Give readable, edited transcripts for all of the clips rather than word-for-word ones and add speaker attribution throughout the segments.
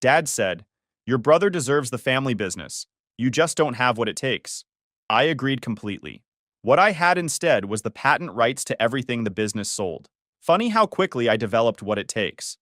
Speaker 1: Dad said, "Your brother deserves the family business. You just don't have what it takes." I agreed completely. What I had instead was the patent rights to everything the business sold. Funny how quickly I developed what it takes.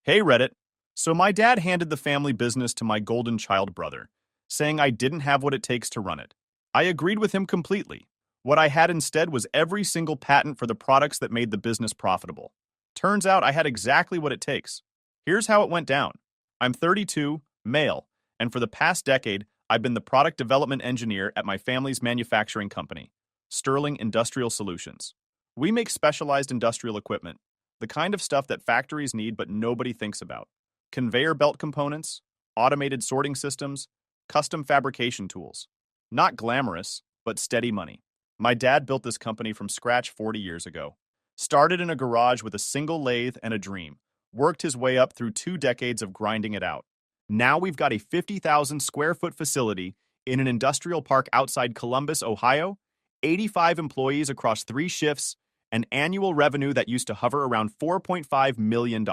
Speaker 1: Hey Reddit. So my dad handed the family business to my golden child brother, saying I didn't have what it takes to run it. I agreed with him completely. What I had instead was every single patent for the products that made the business profitable. Turns out I had exactly what it takes. Here's how it went down. I'm 32, male, and for the past decade, I've been the product development engineer at my family's manufacturing company, Sterling Industrial Solutions. We make specialized industrial equipment, the kind of stuff that factories need but nobody thinks about. Conveyor belt components, automated sorting systems, custom fabrication tools. Not glamorous, but steady money. My dad built this company from scratch 40 years ago. Started in a garage with a single lathe and a dream. Worked his way up through 2 decades of grinding it out. Now we've got a 50,000 square foot facility in an industrial park outside Columbus, Ohio, 85 employees across 3 shifts, an annual revenue that used to hover around $4.5 million.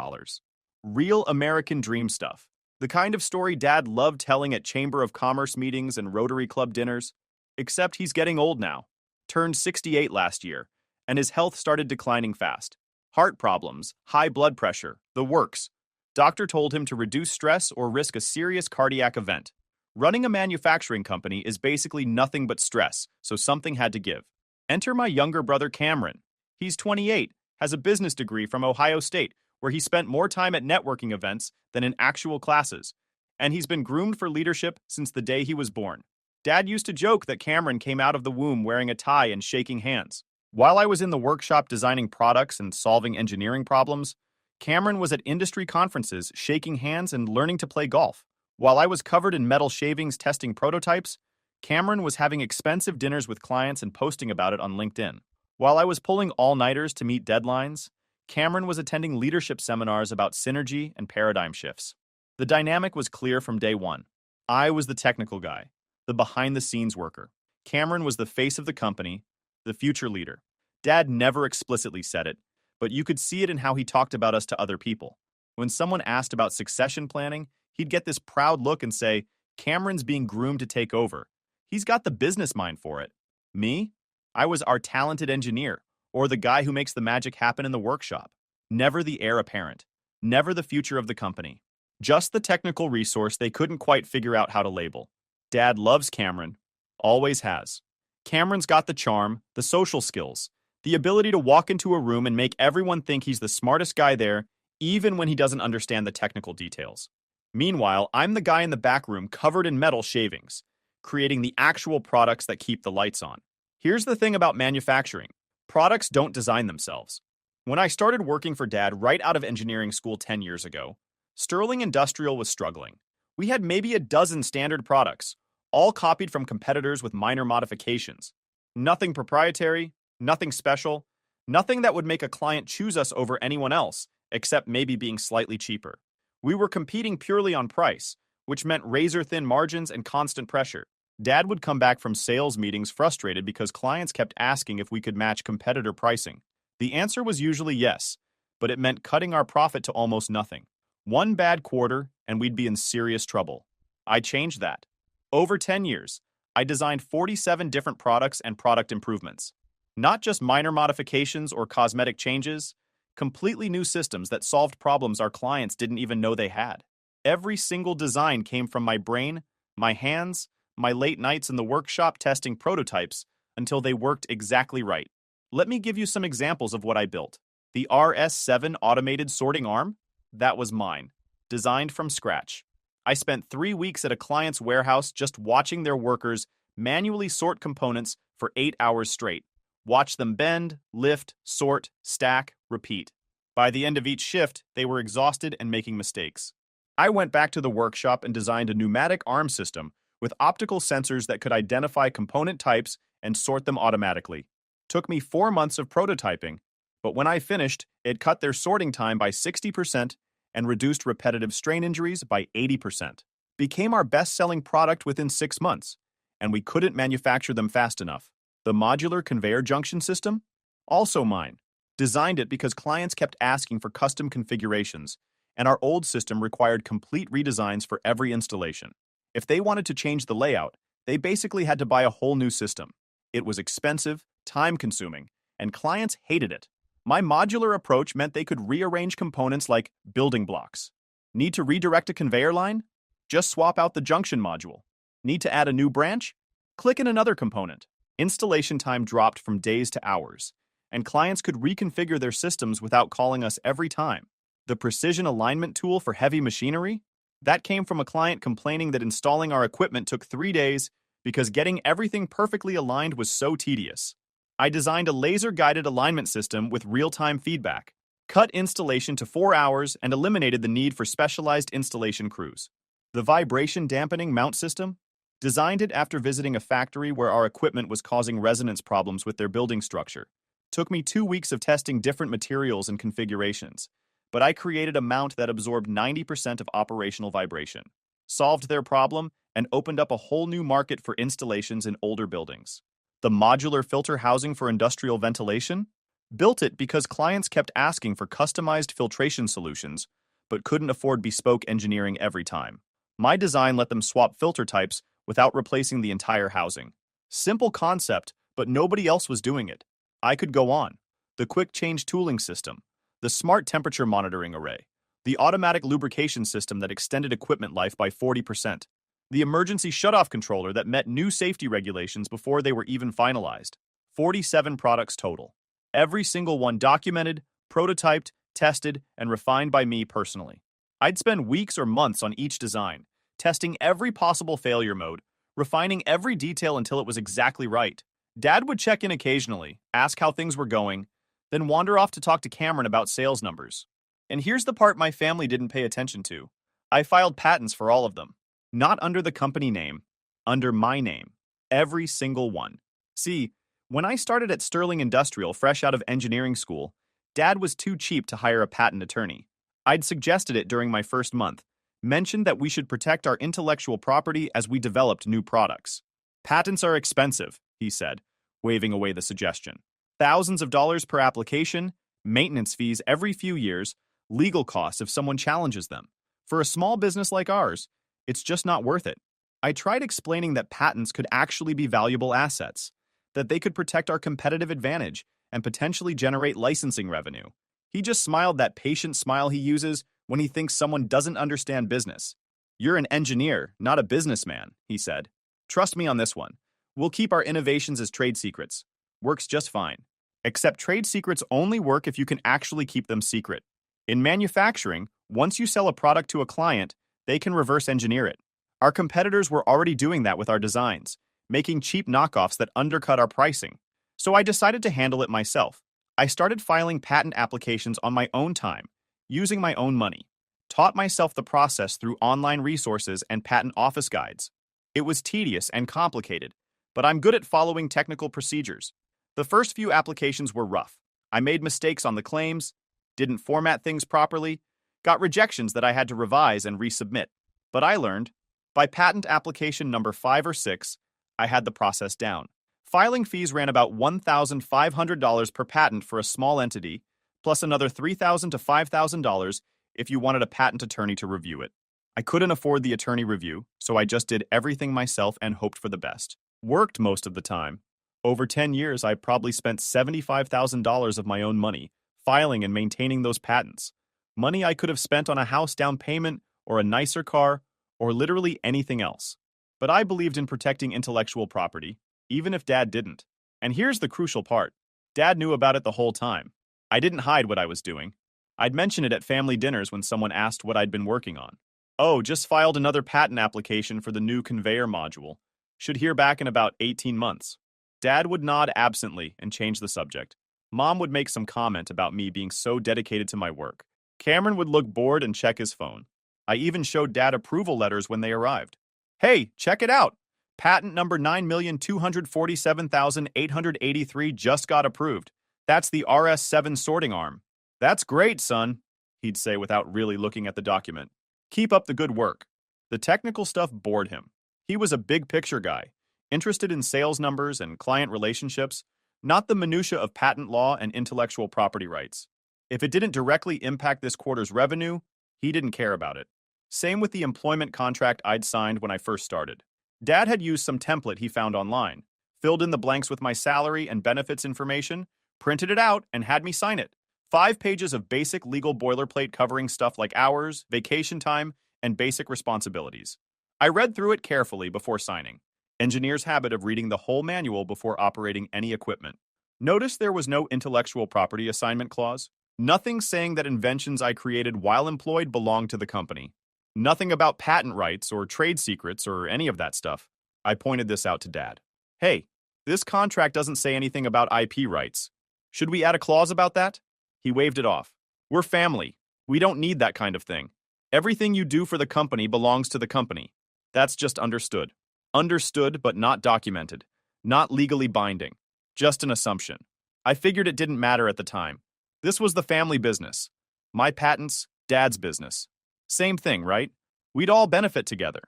Speaker 1: Real American dream stuff. The kind of story Dad loved telling at Chamber of Commerce meetings and Rotary Club dinners. Except he's getting old now. Turned 68 last year, and his health started declining fast. Heart problems, high blood pressure, the works. Doctor told him to reduce stress or risk a serious cardiac event. Running a manufacturing company is basically nothing but stress, so something had to give. Enter my younger brother Cameron. He's 28, has a business degree from Ohio State, where he spent more time at networking events than in actual classes, and he's been groomed for leadership since the day he was born. Dad used to joke that Cameron came out of the womb wearing a tie and shaking hands. While I was in the workshop designing products and solving engineering problems, Cameron was at industry conferences shaking hands and learning to play golf. While I was covered in metal shavings testing prototypes, Cameron was having expensive dinners with clients and posting about it on LinkedIn. While I was pulling all-nighters to meet deadlines, Cameron was attending leadership seminars about synergy and paradigm shifts. The dynamic was clear from day one. I was the technical guy, the behind-the-scenes worker. Cameron was the face of the company, the future leader. Dad never explicitly said it, but you could see it in how he talked about us to other people. When someone asked about succession planning, he'd get this proud look and say, "Cameron's being groomed to take over. He's got the business mind for it." Me? I was our talented engineer, or the guy who makes the magic happen in the workshop. Never the heir apparent. Never the future of the company. Just the technical resource they couldn't quite figure out how to label. Dad loves Cameron. Always has. Cameron's got the charm, the social skills, the ability to walk into a room and make everyone think he's the smartest guy there, even when he doesn't understand the technical details. Meanwhile, I'm the guy in the back room covered in metal shavings, creating the actual products that keep the lights on. Here's the thing about manufacturing. Products don't design themselves. When I started working for Dad right out of engineering school 10 years ago, Sterling Industrial was struggling. We had maybe a dozen standard products, all copied from competitors with minor modifications. Nothing proprietary, nothing special, nothing that would make a client choose us over anyone else, except maybe being slightly cheaper. We were competing purely on price, which meant razor-thin margins and constant pressure. Dad would come back from sales meetings frustrated because clients kept asking if we could match competitor pricing. The answer was usually yes, but it meant cutting our profit to almost nothing. One bad quarter, and we'd be in serious trouble. I changed that. Over 10 years, I designed 47 different products and product improvements. Not just minor modifications or cosmetic changes, completely new systems that solved problems our clients didn't even know they had. Every single design came from my brain, my hands, my late nights in the workshop testing prototypes until they worked exactly right. Let me give you some examples of what I built. The RS7 automated sorting arm? That was mine, designed from scratch. I spent 3 weeks at a client's warehouse just watching their workers manually sort components for 8 hours straight. Watch them bend, lift, sort, stack, repeat. By the end of each shift, they were exhausted and making mistakes. I went back to the workshop and designed a pneumatic arm system with optical sensors that could identify component types and sort them automatically. Took me 4 months of prototyping, but when I finished, it cut their sorting time by 60% and reduced repetitive strain injuries by 80%. Became our best-selling product within 6 months, and we couldn't manufacture them fast enough. The modular conveyor junction system? Also mine. Designed it because clients kept asking for custom configurations, and our old system required complete redesigns for every installation. If they wanted to change the layout, they basically had to buy a whole new system. It was expensive, time-consuming, and clients hated it. My modular approach meant they could rearrange components like building blocks. Need to redirect a conveyor line? Just swap out the junction module. Need to add a new branch? Click in another component. Installation time dropped from days to hours, and clients could reconfigure their systems without calling us every time. The precision alignment tool for heavy machinery? That came from a client complaining that installing our equipment took 3 days because getting everything perfectly aligned was so tedious. I designed a laser-guided alignment system with real-time feedback, cut installation to 4 hours, and eliminated the need for specialized installation crews. The vibration dampening mount system? Designed it after visiting a factory where our equipment was causing resonance problems with their building structure. Took me 2 weeks of testing different materials and configurations, but I created a mount that absorbed 90% of operational vibration, solved their problem, and opened up a whole new market for installations in older buildings. The modular filter housing for industrial ventilation? Built it because clients kept asking for customized filtration solutions, but couldn't afford bespoke engineering every time. My design let them swap filter types without replacing the entire housing. Simple concept, but nobody else was doing it. I could go on. The quick change tooling system, the smart temperature monitoring array, the automatic lubrication system that extended equipment life by 40%, the emergency shutoff controller that met new safety regulations before they were even finalized. 47 products total. Every single one documented, prototyped, tested, and refined by me personally. I'd spend weeks or months on each design, testing every possible failure mode, refining every detail until it was exactly right. Dad would check in occasionally, ask how things were going, then wander off to talk to Cameron about sales numbers. And here's the part my family didn't pay attention to. I filed patents for all of them. Not under the company name, under my name. Every single one. See, when I started at Sterling Industrial fresh out of engineering school, Dad was too cheap to hire a patent attorney. I'd suggested it during my first month, mentioned that we should protect our intellectual property as we developed new products. Patents are expensive, he said, waving away the suggestion. Thousands of dollars per application, maintenance fees every few years, legal costs if someone challenges them. For a small business like ours, it's just not worth it. I tried explaining that patents could actually be valuable assets, that they could protect our competitive advantage and potentially generate licensing revenue. He just smiled that patient smile he uses when he thinks someone doesn't understand business. You're an engineer, not a businessman, he said. Trust me on this one. We'll keep our innovations as trade secrets. Works just fine. Except trade secrets only work if you can actually keep them secret. In manufacturing, once you sell a product to a client, they can reverse engineer it. Our competitors were already doing that with our designs, making cheap knockoffs that undercut our pricing. So I decided to handle it myself. I started filing patent applications on my own time, using my own money. Taught myself the process through online resources and patent office guides. It was tedious and complicated, but I'm good at following technical procedures. The first few applications were rough. I made mistakes on the claims, didn't format things properly, got rejections that I had to revise and resubmit. But I learned. By patent application number 5 or 6, I had the process down. Filing fees ran about $1,500 per patent for a small entity, plus another $3,000 to $5,000 if you wanted a patent attorney to review it. I couldn't afford the attorney review, so I just did everything myself and hoped for the best. Worked most of the time. Over 10 years, I probably spent $75,000 of my own money, filing and maintaining those patents. Money I could have spent on a house down payment, or a nicer car, or literally anything else. But I believed in protecting intellectual property, even if Dad didn't. And here's the crucial part. Dad knew about it the whole time. I didn't hide what I was doing. I'd mention it at family dinners when someone asked what I'd been working on. Oh, just filed another patent application for the new conveyor module. Should hear back in about 18 months. Dad would nod absently and change the subject. Mom would make some comment about me being so dedicated to my work. Cameron would look bored and check his phone. I even showed Dad approval letters when they arrived. Hey, check it out! Patent number 9,247,883 just got approved. That's the RS7 sorting arm. That's great, son, he'd say without really looking at the document. Keep up the good work. The technical stuff bored him. He was a big picture guy, interested in sales numbers and client relationships, not the minutia of patent law and intellectual property rights. If it didn't directly impact this quarter's revenue, He didn't care about it. Same with the employment contract I'd signed when I first started. Dad had used some template he found online, filled in the blanks with my salary and benefits information, printed it out, and had me sign it. 5 pages of basic legal boilerplate covering stuff like hours, vacation time, and basic responsibilities. I read through it carefully before signing. Engineers' habit of reading the whole manual before operating any equipment. Notice there was no intellectual property assignment clause. Nothing saying that inventions I created while employed belonged to the company. Nothing about patent rights or trade secrets or any of that stuff. I pointed this out to Dad. Hey, this contract doesn't say anything about IP rights. Should we add a clause about that? He waved it off. We're family. We don't need that kind of thing. Everything you do for the company belongs to the company. That's just understood. Understood, but not documented. Not legally binding. Just an assumption. I figured it didn't matter at the time. This was the family business. My patents, Dad's business. Same thing, right? We'd all benefit together.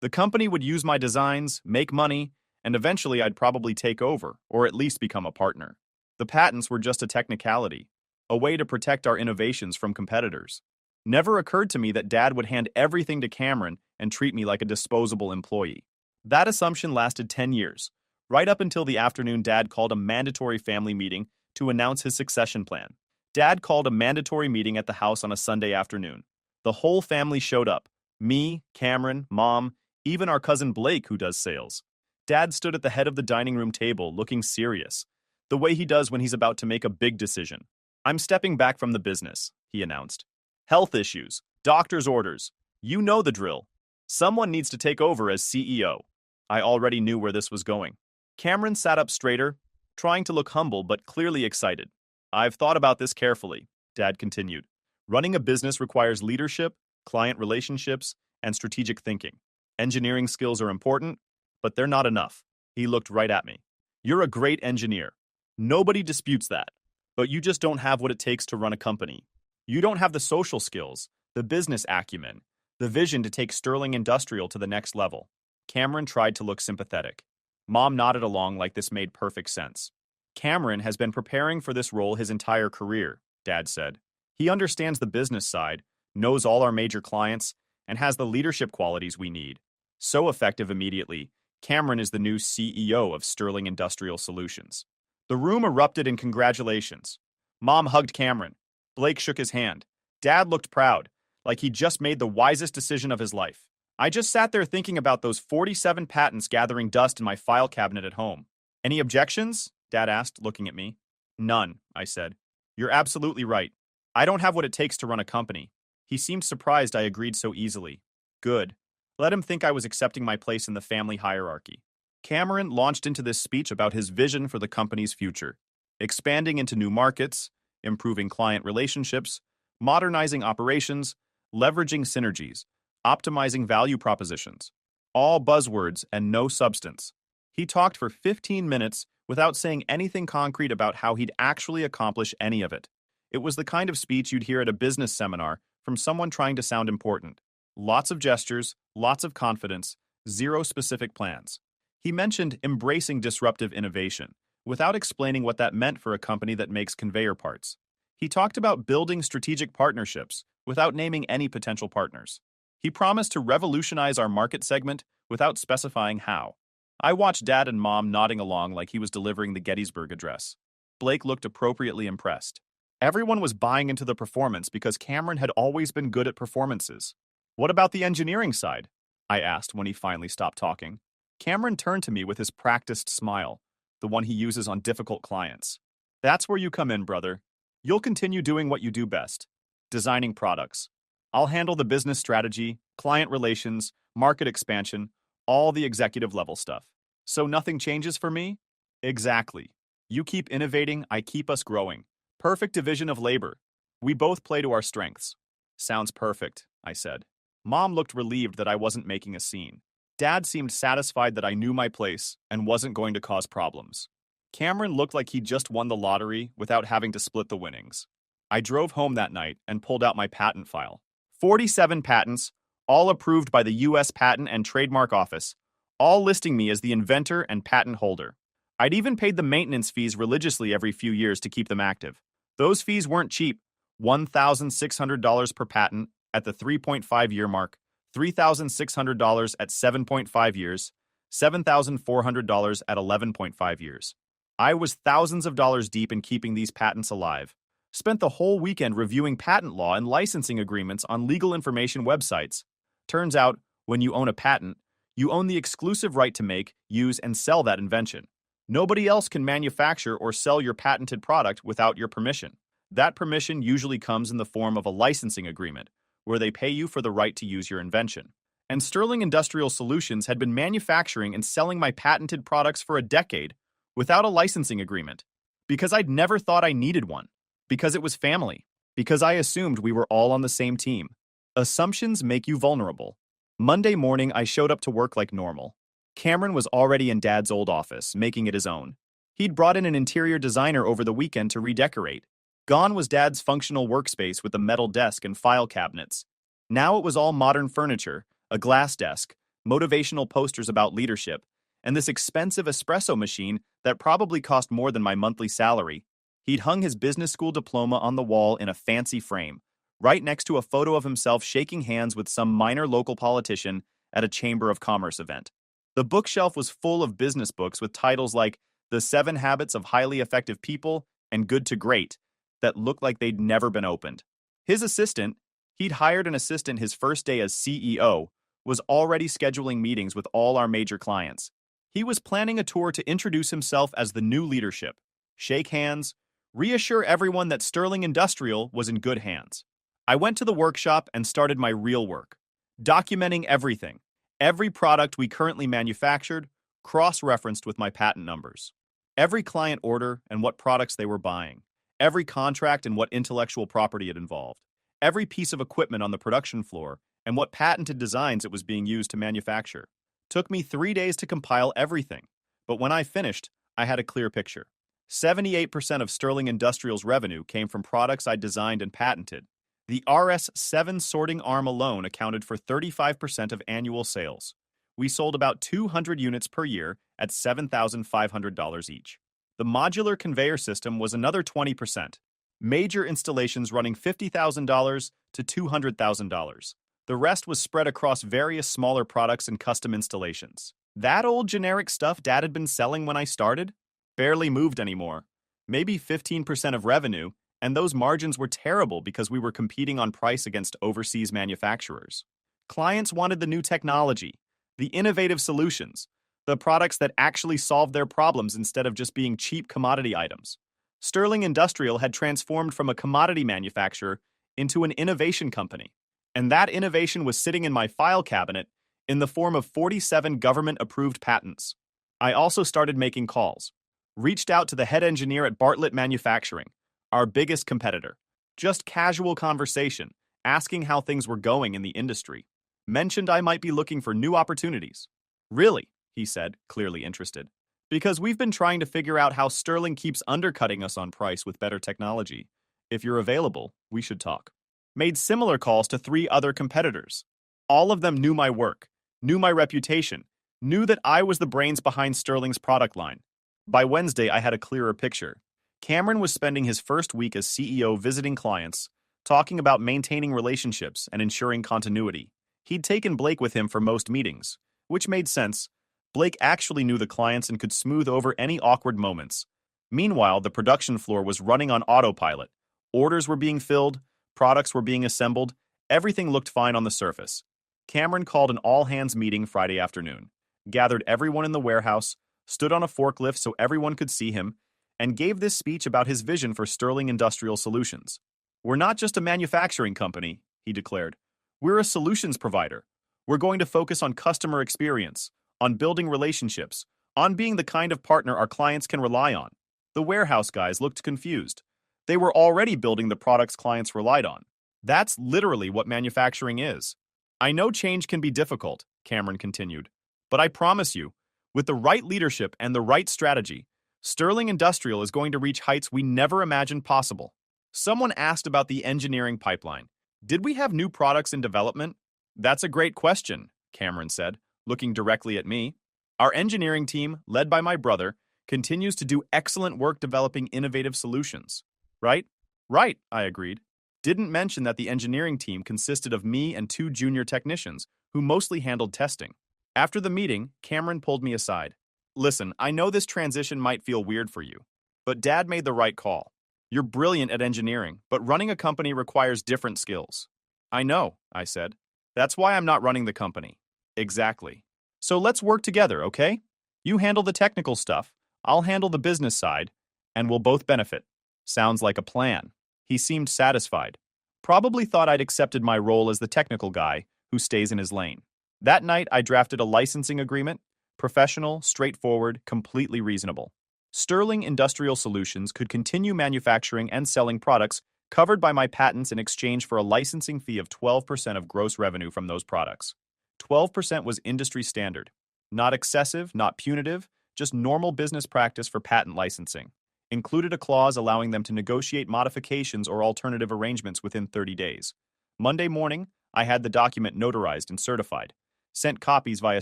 Speaker 1: The company would use my designs, make money, and eventually I'd probably take over, or at least become a partner. The patents were just a technicality, a way to protect our innovations from competitors. Never occurred to me that Dad would hand everything to Cameron and treat me like a disposable employee. That assumption lasted 10 years, right up until the afternoon Dad called a mandatory family meeting to announce his succession plan. Dad called a mandatory meeting at the house on a Sunday afternoon. The whole family showed up. Me, Cameron, Mom, even our cousin Blake who does sales. Dad stood at the head of the dining room table looking serious, the way he does when he's about to make a big decision. I'm stepping back from the business, he announced. Health issues, doctor's orders. You know the drill. Someone needs to take over as CEO. I already knew where this was going. Cameron sat up straighter, trying to look humble but clearly excited. I've thought about this carefully, Dad continued. Running a business requires leadership, client relationships, and strategic thinking. Engineering skills are important, but they're not enough. He looked right at me. You're a great engineer. Nobody disputes that. But you just don't have what it takes to run a company. You don't have the social skills, the business acumen, the vision to take Sterling Industrial to the next level. Cameron tried to look sympathetic. Mom nodded along like this made perfect sense. Cameron has been preparing for this role his entire career, Dad said. He understands the business side, knows all our major clients, and has the leadership qualities we need. So effective immediately, Cameron is the new CEO of Sterling Industrial Solutions. The room erupted in congratulations. Mom hugged Cameron. Blake shook his hand. Dad looked proud, like he'd just made the wisest decision of his life. I just sat there thinking about those 47 patents gathering dust in my file cabinet at home. Any objections? Dad asked, looking at me. None, I said. You're absolutely right. I don't have what it takes to run a company. He seemed surprised I agreed so easily. Good. Let him think I was accepting my place in the family hierarchy. Cameron launched into this speech about his vision for the company's future, expanding into new markets, improving client relationships, modernizing operations, leveraging synergies, optimizing value propositions. All buzzwords and no substance. He talked for 15 minutes without saying anything concrete about how he'd actually accomplish any of it. It was the kind of speech you'd hear at a business seminar from someone trying to sound important. Lots of gestures, lots of confidence, zero specific plans. He mentioned embracing disruptive innovation, without explaining what that meant for a company that makes conveyor parts. He talked about building strategic partnerships, without naming any potential partners. He promised to revolutionize our market segment without specifying how. I watched Dad and Mom nodding along like he was delivering the Gettysburg Address. Blake looked appropriately impressed. Everyone was buying into the performance because Cameron had always been good at performances. What about the engineering side? I asked when he finally stopped talking. Cameron turned to me with his practiced smile, the one he uses on difficult clients. That's where you come in, brother. You'll continue doing what you do best, designing products. I'll handle the business strategy, client relations, market expansion, all the executive level stuff. So nothing changes for me? Exactly. You keep innovating, I keep us growing. Perfect division of labor. We both play to our strengths. Sounds perfect, I said. Mom looked relieved that I wasn't making a scene. Dad seemed satisfied that I knew my place and wasn't going to cause problems. Cameron looked like he just won the lottery without having to split the winnings. I drove home that night and pulled out my patent file. 47 patents, all approved by the U.S. Patent and Trademark Office, all listing me as the inventor and patent holder. I'd even paid the maintenance fees religiously every few years to keep them active. Those fees weren't cheap, $1,600 per patent, at the 3.5-year mark, $3,600 at 7.5 years, $7,400 at 11.5 years. I was thousands of dollars deep in keeping these patents alive. Spent the whole weekend reviewing patent law and licensing agreements on legal information websites. Turns out, when you own a patent, you own the exclusive right to make, use, and sell that invention. Nobody else can manufacture or sell your patented product without your permission. That permission usually comes in the form of a licensing agreement, where they pay you for the right to use your invention. And Sterling Industrial Solutions had been manufacturing and selling my patented products for a decade without a licensing agreement, because I'd never thought I needed one, because it was family, because I assumed we were all on the same team. Assumptions make you vulnerable. Monday morning, I showed up to work like normal. Cameron was already in Dad's old office, making it his own. He'd brought in an interior designer over the weekend to redecorate. Gone was Dad's functional workspace with a metal desk and file cabinets. Now it was all modern furniture, a glass desk, motivational posters about leadership, and this expensive espresso machine that probably cost more than my monthly salary. He'd hung his business school diploma on the wall in a fancy frame, right next to a photo of himself shaking hands with some minor local politician at a Chamber of Commerce event. The bookshelf was full of business books with titles like The 7 Habits of Highly Effective People and Good to Great that looked like they'd never been opened. His assistant, he'd hired an assistant his first day as CEO, was already scheduling meetings with all our major clients. He was planning a tour to introduce himself as the new leadership, shake hands, reassure everyone that Sterling Industrial was in good hands. I went to the workshop and started my real work, documenting everything. Every product we currently manufactured, cross-referenced with my patent numbers. Every client order and what products they were buying. Every contract and what intellectual property it involved. Every piece of equipment on the production floor and what patented designs it was being used to manufacture. Took me 3 days to compile everything, but when I finished, I had a clear picture. 78% of Sterling Industrial's revenue came from products I designed and patented. The RS-7 sorting arm alone accounted for 35% of annual sales. We sold about 200 units per year at $7,500 each. The modular conveyor system was another 20%. Major installations running $50,000 to $200,000. The rest was spread across various smaller products and custom installations. That old generic stuff Dad had been selling when I started? Barely moved anymore. Maybe 15% of revenue, and those margins were terrible because we were competing on price against overseas manufacturers. Clients wanted the new technology, the innovative solutions, the products that actually solved their problems instead of just being cheap commodity items. Sterling Industrial had transformed from a commodity manufacturer into an innovation company, and that innovation was sitting in my file cabinet in the form of 47 government-approved patents. I also started making calls. Reached out to the head engineer at Bartlett Manufacturing, our biggest competitor. Just casual conversation, asking how things were going in the industry. Mentioned I might be looking for new opportunities. Really, he said, clearly interested. Because we've been trying to figure out how Sterling keeps undercutting us on price with better technology. If you're available, we should talk. Made similar calls to 3 other competitors. All of them knew my work, knew my reputation, knew that I was the brains behind Sterling's product line. By Wednesday, I had a clearer picture. Cameron was spending his first week as CEO visiting clients, talking about maintaining relationships and ensuring continuity. He'd taken Blake with him for most meetings, which made sense. Blake actually knew the clients and could smooth over any awkward moments. Meanwhile, the production floor was running on autopilot. Orders were being filled, products were being assembled, everything looked fine on the surface. Cameron called an all-hands meeting Friday afternoon, gathered everyone in the warehouse, stood on a forklift so everyone could see him, and gave this speech about his vision for Sterling Industrial Solutions. We're not just a manufacturing company, he declared. We're a solutions provider. We're going to focus on customer experience, on building relationships, on being the kind of partner our clients can rely on. The warehouse guys looked confused. They were already building the products clients relied on. That's literally what manufacturing is. I know change can be difficult, Cameron continued, but I promise you, with the right leadership and the right strategy, Sterling Industrial is going to reach heights we never imagined possible. Someone asked about the engineering pipeline. Did we have new products in development? That's a great question, Cameron said, looking directly at me. Our engineering team, led by my brother, continues to do excellent work developing innovative solutions. Right? Right, I agreed. Didn't mention that the engineering team consisted of me and two junior technicians, who mostly handled testing. After the meeting, Cameron pulled me aside. Listen, I know this transition might feel weird for you, but Dad made the right call. You're brilliant at engineering, but running a company requires different skills. I know, I said. That's why I'm not running the company. Exactly. So let's work together, okay? You handle the technical stuff, I'll handle the business side, and we'll both benefit. Sounds like a plan. He seemed satisfied. Probably thought I'd accepted my role as the technical guy who stays in his lane. That night, I drafted a licensing agreement. Professional, straightforward, completely reasonable. Sterling Industrial Solutions could continue manufacturing and selling products covered by my patents in exchange for a licensing fee of 12% of gross revenue from those products. 12% was industry standard. Not excessive, not punitive, just normal business practice for patent licensing. Included a clause allowing them to negotiate modifications or alternative arrangements within 30 days. Monday morning, I had the document notarized and certified. Sent copies via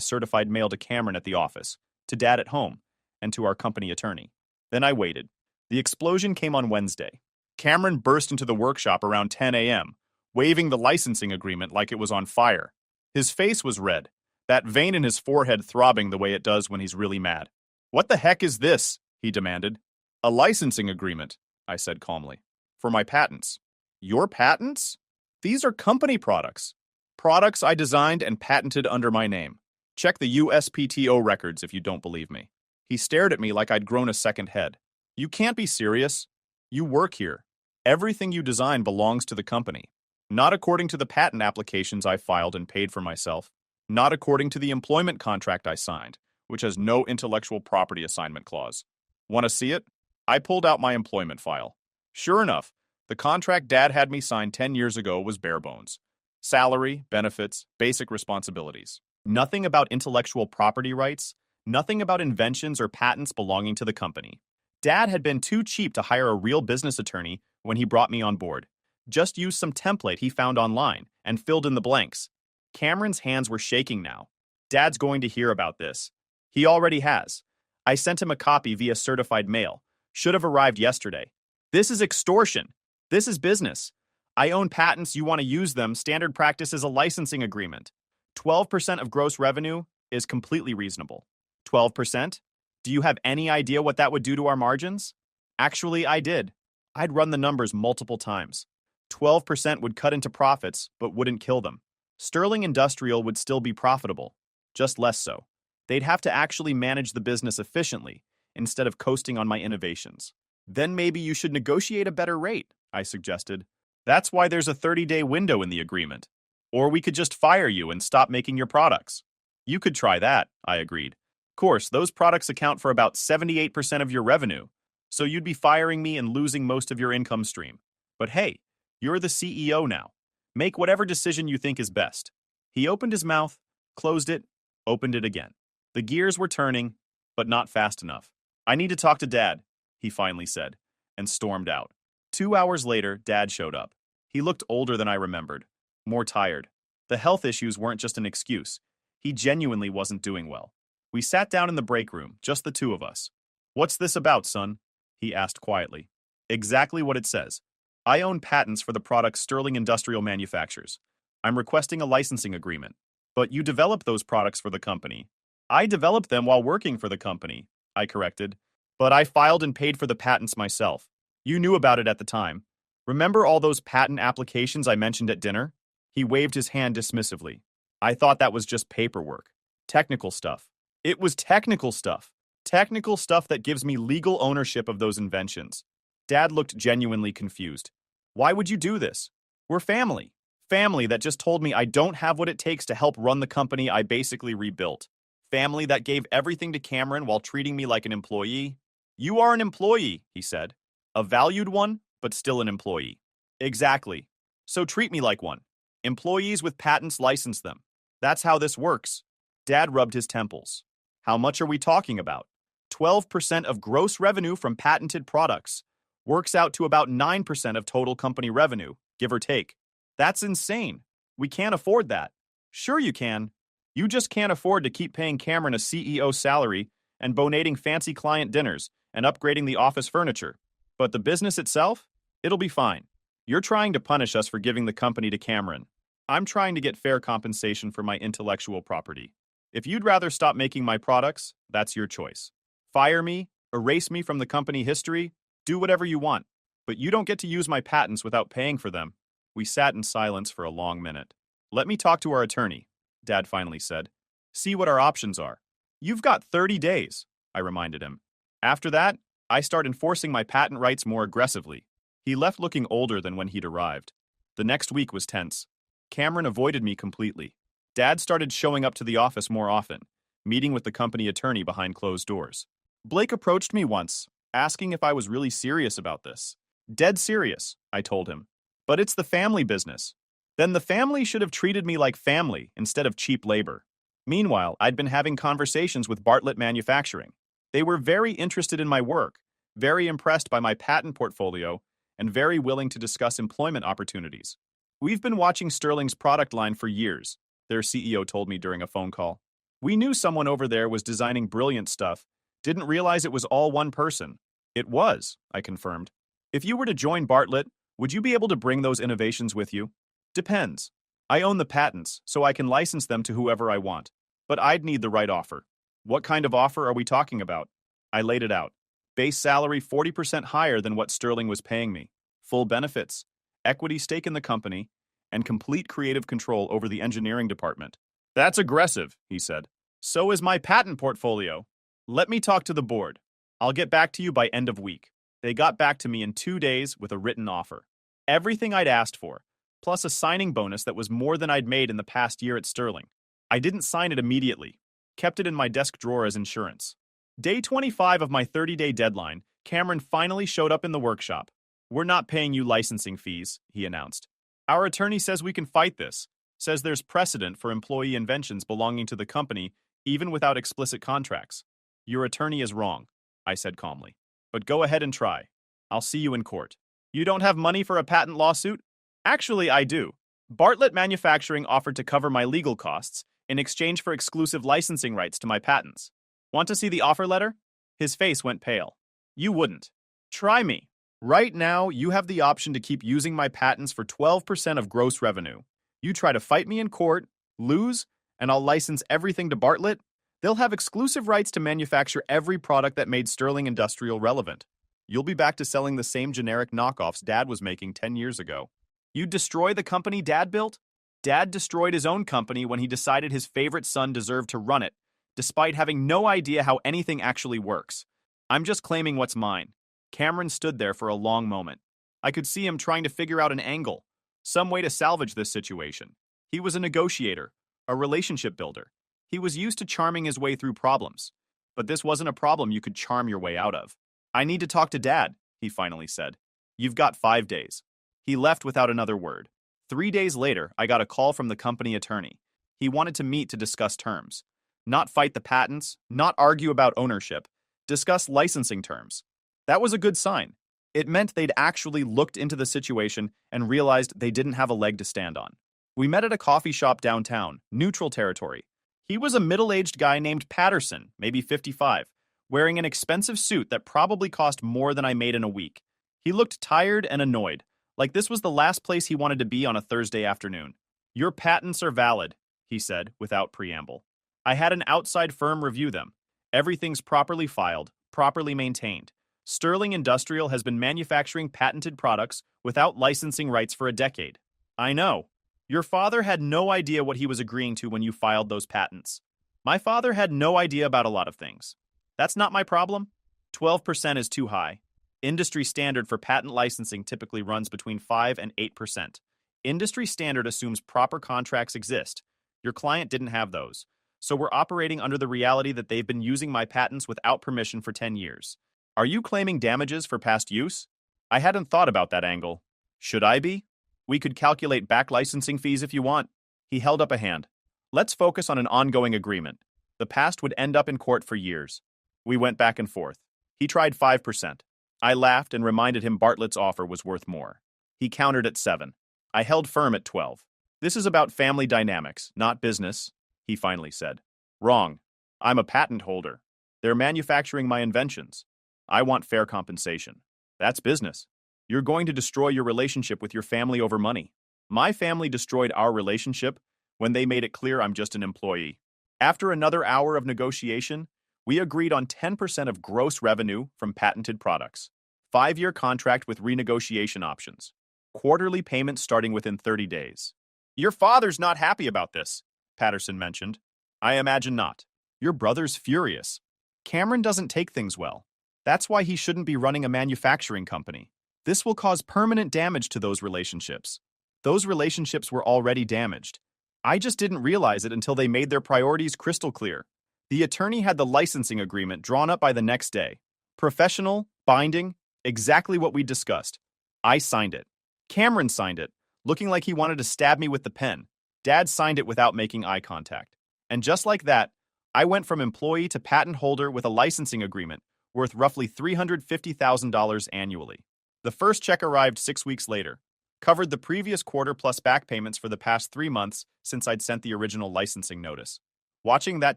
Speaker 1: certified mail to Cameron at the office, to Dad at home, and to our company attorney. Then I waited. The explosion came on Wednesday. Cameron burst into the workshop around 10 a.m., waving the licensing agreement like it was on fire. His face was red, that vein in his forehead throbbing the way it does when he's really mad. "What the heck is this?" he demanded. "A licensing agreement," I said calmly. "For my patents." "Your patents? These are company products. Products I designed and patented under my name. Check the USPTO records if you don't believe me." He stared at me like I'd grown a second head. "You can't be serious. You work here. Everything you design belongs to the company. Not according to the patent applications I filed and paid for myself. Not according to the employment contract I signed, which has no intellectual property assignment clause. Want to see it?" I pulled out my employment file. Sure enough, the contract Dad had me sign 10 years ago was bare bones. Salary, benefits, basic responsibilities. Nothing about intellectual property rights, nothing about inventions or patents belonging to the company. Dad had been too cheap to hire a real business attorney when he brought me on board. Just used some template he found online and filled in the blanks. Cameron's hands were shaking now. Dad's going to hear about this. He already has. I sent him a copy via certified mail. Should have arrived yesterday. This is extortion. This is business. I own patents, you want to use them, standard practice is a licensing agreement. 12% of gross revenue is completely reasonable. 12%? Do you have any idea what that would do to our margins? Actually, I did. I'd run the numbers multiple times. 12% would cut into profits, but wouldn't kill them. Sterling Industrial would still be profitable, just less so. They'd have to actually manage the business efficiently, instead of coasting on my innovations. Then maybe you should negotiate a better rate, I suggested. That's why there's a 30-day window in the agreement. Or we could just fire you and stop making your products. You could try that, I agreed. Of course, those products account for about 78% of your revenue, so you'd be firing me and losing most of your income stream. But hey, you're the CEO now. Make whatever decision you think is best. He opened his mouth, closed it, opened it again. The gears were turning, but not fast enough. "I need to talk to Dad," he finally said, and stormed out. 2 hours later, Dad showed up. He looked older than I remembered, more tired. The health issues weren't just an excuse. He genuinely wasn't doing well. We sat down in the break room, just the two of us. "What's this about, son?" he asked quietly. "Exactly what it says. I own patents for the products Sterling Industrial manufactures. I'm requesting a licensing agreement. But you developed those products for the company." "I developed them while working for the company," I corrected. "But I filed and paid for the patents myself. You knew about it at the time. Remember all those patent applications I mentioned at dinner?" He waved his hand dismissively. "I thought that was just paperwork. Technical stuff." It was technical stuff. Technical stuff that gives me legal ownership of those inventions. Dad looked genuinely confused. "Why would you do this? We're family. Family that just told me I don't have what it takes to help run the company I basically rebuilt. Family that gave everything to Cameron while treating me like an employee." "You are an employee," he said. "A valued one, but still an employee." "Exactly. So treat me like one. Employees with patents license them. That's how this works." Dad rubbed his temples. "How much are we talking about?" 12% of gross revenue from patented products. Works out to about 9% of total company revenue, give or take. That's insane. We can't afford that. Sure you can. You just can't afford to keep paying Cameron a CEO salary and donating fancy client dinners and upgrading the office furniture. But the business itself? It'll be fine. You're trying to punish us for giving the company to Cameron. I'm trying to get fair compensation for my intellectual property. If you'd rather stop making my products, that's your choice. Fire me, erase me from the company history, do whatever you want. But you don't get to use my patents without paying for them. We sat in silence for a long minute. Let me talk to our attorney, Dad finally said. See what our options are. You've got 30 days, I reminded him. After that, I start enforcing my patent rights more aggressively. He left looking older than when he'd arrived. The next week was tense. Cameron avoided me completely. Dad started showing up to the office more often, meeting with the company attorney behind closed doors. Blake approached me once, asking if I was really serious about this. Dead serious, I told him. But it's the family business. Then the family should have treated me like family instead of cheap labor. Meanwhile, I'd been having conversations with Bartlett Manufacturing. They were very interested in my work, very impressed by my patent portfolio, and very willing to discuss employment opportunities. We've been watching Sterling's product line for years, their CEO told me during a phone call. We knew someone over there was designing brilliant stuff, didn't realize it was all one person. It was, I confirmed. If you were to join Bartlett, would you be able to bring those innovations with you? Depends. I own the patents, so I can license them to whoever I want. But I'd need the right offer. What kind of offer are we talking about? I laid it out. Base salary 40% higher than what Sterling was paying me. Full benefits, equity stake in the company, and complete creative control over the engineering department. That's aggressive, he said. So is my patent portfolio. Let me talk to the board. I'll get back to you by end of week. They got back to me in 2 days with a written offer. Everything I'd asked for, plus a signing bonus that was more than I'd made in the past year at Sterling. I didn't sign it immediately, kept it in my desk drawer as insurance. Day 25 of my 30-day deadline, Cameron finally showed up in the workshop. We're not paying you licensing fees, he announced. Our attorney says we can fight this, says there's precedent for employee inventions belonging to the company even without explicit contracts. Your attorney is wrong, I said calmly. But go ahead and try. I'll see you in court. You don't have money for a patent lawsuit? Actually, I do. Bartlett Manufacturing offered to cover my legal costs in exchange for exclusive licensing rights to my patents. Want to see the offer letter? His face went pale. You wouldn't. Try me. Right now, you have the option to keep using my patents for 12% of gross revenue. You try to fight me in court, lose, and I'll license everything to Bartlett. They'll have exclusive rights to manufacture every product that made Sterling Industrial relevant. You'll be back to selling the same generic knockoffs Dad was making 10 years ago. You'd destroy the company Dad built? Dad destroyed his own company when he decided his favorite son deserved to run it, despite having no idea how anything actually works. I'm just claiming what's mine. Cameron stood there for a long moment. I could see him trying to figure out an angle, some way to salvage this situation. He was a negotiator, a relationship builder. He was used to charming his way through problems. But this wasn't a problem you could charm your way out of. I need to talk to Dad, he finally said. You've got 5 days. He left without another word. 3 days later, I got a call from the company attorney. He wanted to meet to discuss terms. Not fight the patents, not argue about ownership, discuss licensing terms. That was a good sign. It meant they'd actually looked into the situation and realized they didn't have a leg to stand on. We met at a coffee shop downtown, neutral territory. He was a middle-aged guy named Patterson, maybe 55, wearing an expensive suit that probably cost more than I made in a week. He looked tired and annoyed, like this was the last place he wanted to be on a Thursday afternoon. Your patents are valid, he said, without preamble. I had an outside firm review them. Everything's properly filed, properly maintained. Sterling Industrial has been manufacturing patented products without licensing rights for a decade. I know. Your father had no idea what he was agreeing to when you filed those patents. My father had no idea about a lot of things. That's not my problem. 12% is too high. Industry standard for patent licensing typically runs between 5 and 8%. Industry standard assumes proper contracts exist. Your client didn't have those. So we're operating under the reality that they've been using my patents without permission for 10 years. Are you claiming damages for past use? I hadn't thought about that angle. Should I be? We could calculate back licensing fees if you want. He held up a hand. Let's focus on an ongoing agreement. The past would end up in court for years. We went back and forth. He tried 5%. I laughed and reminded him Bartlett's offer was worth more. He countered at 7. I held firm at 12. This is about family dynamics, not business, he finally said. Wrong. I'm a patent holder. They're manufacturing my inventions. I want fair compensation. That's business. You're going to destroy your relationship with your family over money. My family destroyed our relationship when they made it clear I'm just an employee. After another hour of negotiation, we agreed on 10% of gross revenue from patented products, 5-year contract with renegotiation options, quarterly payments starting within 30 days. Your father's not happy about this, Patterson mentioned. I imagine not. Your brother's furious. Cameron doesn't take things well. That's why he shouldn't be running a manufacturing company. This will cause permanent damage to those relationships. Those relationships were already damaged. I just didn't realize it until they made their priorities crystal clear. The attorney had the licensing agreement drawn up by the next day. Professional, binding, exactly what we discussed. I signed it. Cameron signed it, looking like he wanted to stab me with the pen. Dad signed it without making eye contact. And just like that, I went from employee to patent holder with a licensing agreement worth roughly $350,000 annually. The first check arrived 6 weeks later, covered the previous quarter plus back payments for the past 3 months since I'd sent the original licensing notice. Watching that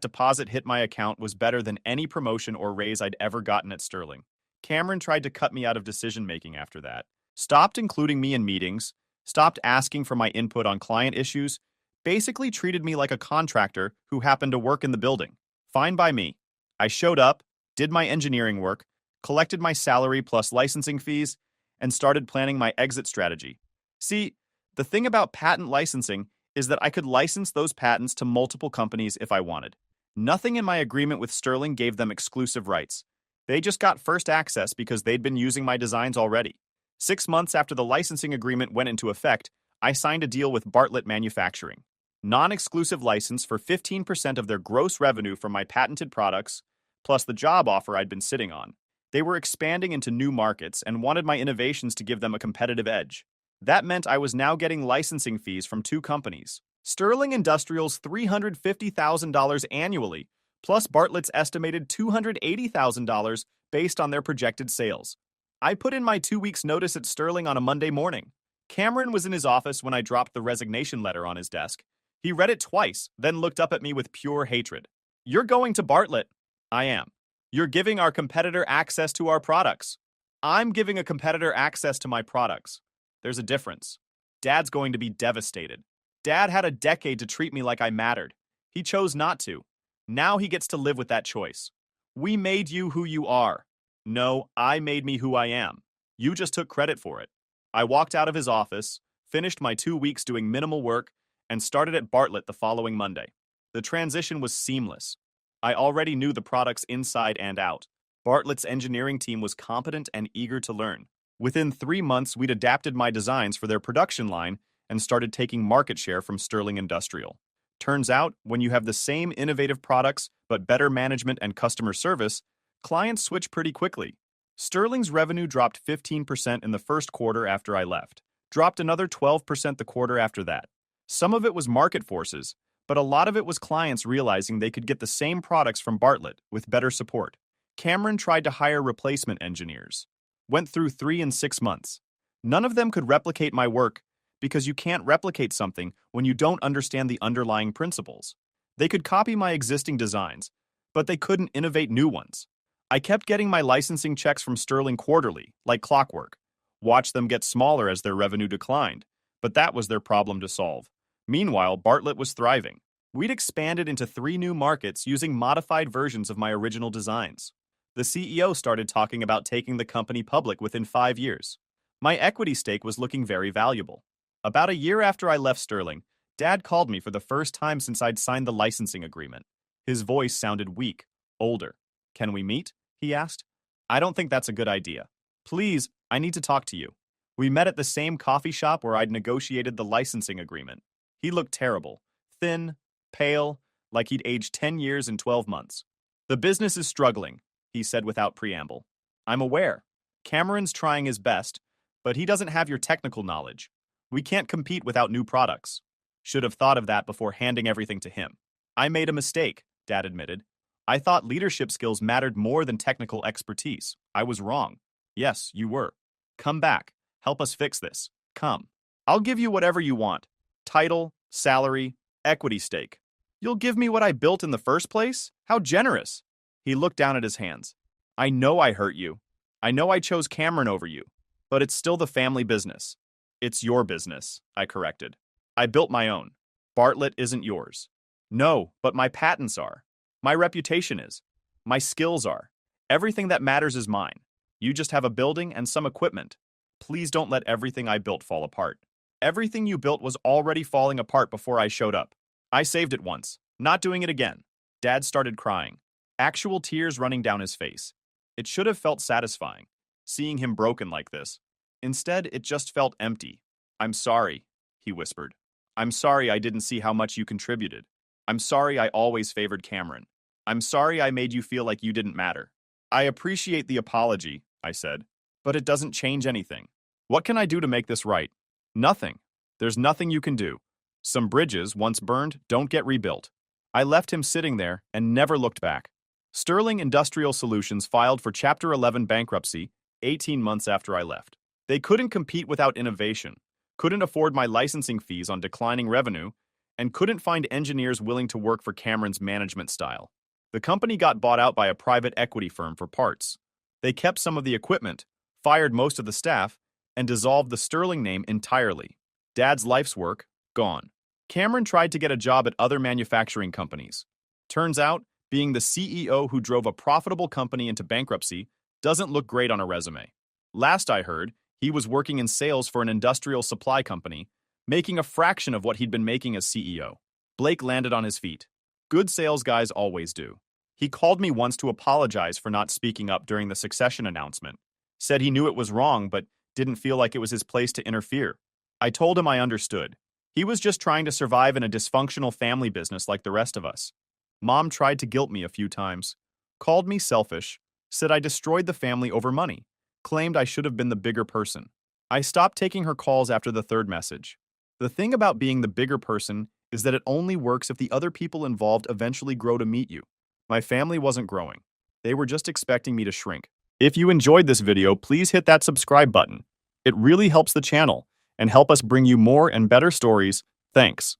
Speaker 1: deposit hit my account was better than any promotion or raise I'd ever gotten at Sterling. Cameron tried to cut me out of decision-making after that, stopped including me in meetings, stopped asking for my input on client issues, basically treated me like a contractor who happened to work in the building. Fine by me. I showed up, did my engineering work, collected my salary plus licensing fees, and started planning my exit strategy. See, the thing about patent licensing is that I could license those patents to multiple companies if I wanted. Nothing in my agreement with Sterling gave them exclusive rights. They just got first access because they'd been using my designs already. 6 months after the licensing agreement went into effect, I signed a deal with Bartlett Manufacturing. Non-exclusive license for 15% of their gross revenue from my patented products, plus the job offer I'd been sitting on. They were expanding into new markets and wanted my innovations to give them a competitive edge. That meant I was now getting licensing fees from 2 companies. Sterling Industrial's $350,000 annually, plus Bartlett's estimated $280,000 based on their projected sales. I put in my 2 weeks' notice at Sterling on a Monday morning. Cameron was in his office when I dropped the resignation letter on his desk. He read it twice, then looked up at me with pure hatred. You're going to Bartlett. I am. You're giving our competitor access to our products. I'm giving a competitor access to my products. There's a difference. Dad's going to be devastated. Dad had a decade to treat me like I mattered. He chose not to. Now he gets to live with that choice. We made you who you are. No, I made me who I am. You just took credit for it. I walked out of his office, finished my 2 weeks doing minimal work, and started at Bartlett the following Monday. The transition was seamless. I already knew the products inside and out. Bartlett's engineering team was competent and eager to learn. Within 3 months, we'd adapted my designs for their production line and started taking market share from Sterling Industrial. Turns out, when you have the same innovative products but better management and customer service, clients switch pretty quickly. Sterling's revenue dropped 15% in the first quarter after I left, dropped another 12% the quarter after that. Some of it was market forces, but a lot of it was clients realizing they could get the same products from Bartlett with better support. Cameron tried to hire replacement engineers. Went through 3 and 6 months. None of them could replicate my work because you can't replicate something when you don't understand the underlying principles. They could copy my existing designs, but they couldn't innovate new ones. I kept getting my licensing checks from Sterling quarterly, like clockwork. Watched them get smaller as their revenue declined, but that was their problem to solve. Meanwhile, Bartlett was thriving. We'd expanded into 3 new markets using modified versions of my original designs. The CEO started talking about taking the company public within 5 years. My equity stake was looking very valuable. About a year after I left Sterling, Dad called me for the first time since I'd signed the licensing agreement. His voice sounded weak, older. Can we meet? He asked. I don't think that's a good idea. Please, I need to talk to you. We met at the same coffee shop where I'd negotiated the licensing agreement. He looked terrible, thin, pale, like he'd aged 10 years in 12 months. The business is struggling, he said without preamble. I'm aware. Cameron's trying his best, but he doesn't have your technical knowledge. We can't compete without new products. Should have thought of that before handing everything to him. I made a mistake, Dad admitted. I thought leadership skills mattered more than technical expertise. I was wrong. Yes, you were. Come back. Help us fix this. Come. I'll give you whatever you want. Title, salary, equity stake. You'll give me what I built in the first place? How generous. He looked down at his hands. I know I hurt you. I know I chose Cameron over you. But it's still the family business. It's your business, I corrected. I built my own. Bartlett isn't yours. No, but my patents are. My reputation is. My skills are. Everything that matters is mine. You just have a building and some equipment. Please don't let everything I built fall apart. Everything you built was already falling apart before I showed up. I saved it once. Not doing it again. Dad started crying. Actual tears running down his face. It should have felt satisfying, seeing him broken like this. Instead, it just felt empty. I'm sorry, he whispered. I'm sorry I didn't see how much you contributed. I'm sorry I always favored Cameron. I'm sorry I made you feel like you didn't matter. I appreciate the apology, I said, but it doesn't change anything. What can I do to make this right? Nothing. There's nothing you can do. Some bridges, once burned, don't get rebuilt. I left him sitting there and never looked back. Sterling Industrial Solutions filed for Chapter 11 bankruptcy 18 months after I left. They couldn't compete without innovation, couldn't afford my licensing fees on declining revenue, and couldn't find engineers willing to work for Cameron's management style. The company got bought out by a private equity firm for parts. They kept some of the equipment, fired most of the staff, and dissolved the Sterling name entirely. Dad's life's work, gone. Cameron tried to get a job at other manufacturing companies. Turns out, being the CEO who drove a profitable company into bankruptcy doesn't look great on a resume. Last I heard, he was working in sales for an industrial supply company, making a fraction of what he'd been making as CEO. Blake landed on his feet. Good sales guys always do. He called me once to apologize for not speaking up during the succession announcement. Said he knew it was wrong, but didn't feel like it was his place to interfere. I told him I understood. He was just trying to survive in a dysfunctional family business like the rest of us. Mom tried to guilt me a few times, called me selfish, said I destroyed the family over money, claimed I should have been the bigger person. I stopped taking her calls after the third message. The thing about being the bigger person is that it only works if the other people involved eventually grow to meet you. My family wasn't growing. They were just expecting me to shrink. If you enjoyed this video, please hit that subscribe button. It really helps the channel and help us bring you more and better stories. Thanks.